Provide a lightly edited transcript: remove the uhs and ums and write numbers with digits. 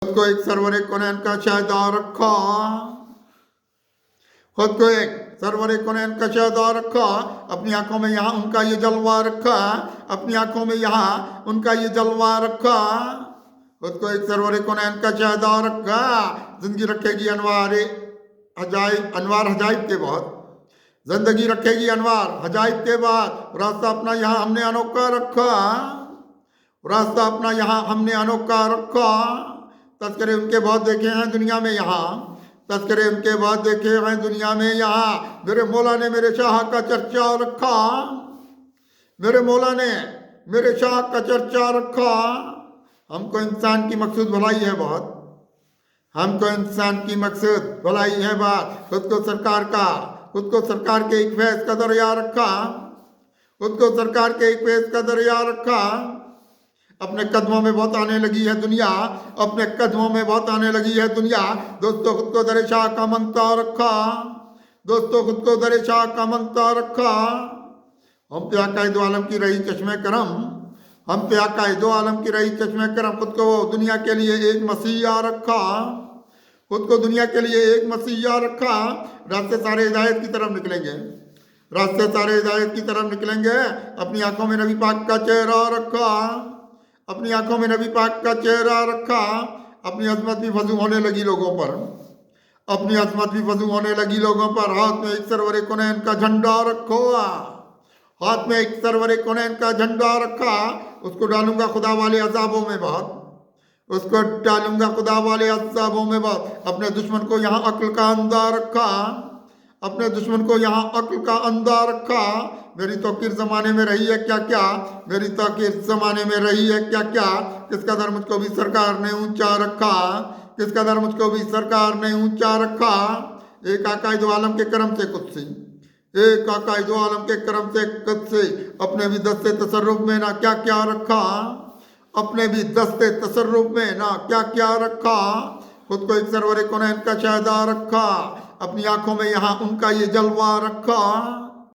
खुद को एक सरवर कोनैन का शाहदार रखा, खुद को एक सरवर कोनैन का शाहदार रखा, अपनी आंखों में यहाँ उनका ये जलवा रखा, अपनी आंखों में यहाँ उनका ये जलवा रखा। खुद को एक सरवर कोनैन का शाहदार रखा, जिंदगी रखेगी अनवार हजाइब के बाद, जिंदगी रखेगी अनवार हजाइब के बाद। रास्ता अपना यहाँ हमने अनोखा रखा, रास्ता अपना यहाँ हमने अनोखा रखा। तस्करे उनके बहुत देखे हैं दुनिया में यहाँ, तस्करे उनके बहुत देखे हैं दुनिया में यहाँ। मेरे मौला ने मेरे शाह का चर्चा रखा, मेरे मौला ने मेरे शाह का चर्चा रखा। हमको इंसान की मकसूद भलाई है बहुत, हमको इंसान की मकसूद भलाई है बात। खुद को सरकार का, खुद को सरकार के एक फैज का दरिया रखा, खुद को सरकार के एक फैज का दरिया रखा। अपने कदमों में बहुत आने लगी है दुनिया, अपने कदमों में बहुत आने लगी है दुनिया। दोस्तों खुद को दरे शाह का मंगता रखा, दोस्तों खुद को दरे शाह का मंगता रखा। हम पे आका दो आलम की रही चश्मे करम, हम पे आका दो आलम की रही चश्मे करम। खुद को दुनिया के लिए एक मसीहा रखा, खुद को दुनिया के लिए एक मसीहा रखा। रास्ते सारे हिदायत की तरफ निकलेंगे, रास्ते सारे हिदायत की तरफ निकलेंगे। अपनी आंखों में नबी पाक का चेहरा रखा, अपनी आंखों में नबी पाक का चेहरा रखा। अपनी अजमत भी फजू होने लगी लोगों पर, अपनी अजमत भी फजू होने लगी लोगों पर। हाथ में एक सरवर कोनैन का झंडा रखो, हाथ में एक सरवर कोनैन का झंडा रखा। उसको डालूंगा खुदा वाले अजाबों में बात, उसको डालूंगा खुदा वाले अजाबों में बात। अपने दुश्मन को यहाँ अक्ल का अंधा रखा, अपने दुश्मन को यहाँ अक्ल का अंधा रखा। मेरी तौकीर ज़माने में रही है क्या क्या, मेरी तौकीर ज़माने में रही है क्या क्या। किस कदर मुझको भी सरकार ने ऊंचा रखा, किस कदर मुझको भी सरकार ने ऊंचा रखा। एक आका दो आलम के करम से कुत्सी, एक आका दो आलम के करम से कुत्सी। अपने भी दस्ते तसर्रुफ में ना क्या क्या रखा, अपने भी दस्ते तसर्रुफ में ना क्या क्या रखा। खुद को एक सरवर कोनैन का शाहदार रखा, अपनी आंखों में यहाँ उनका ये जलवा रखा।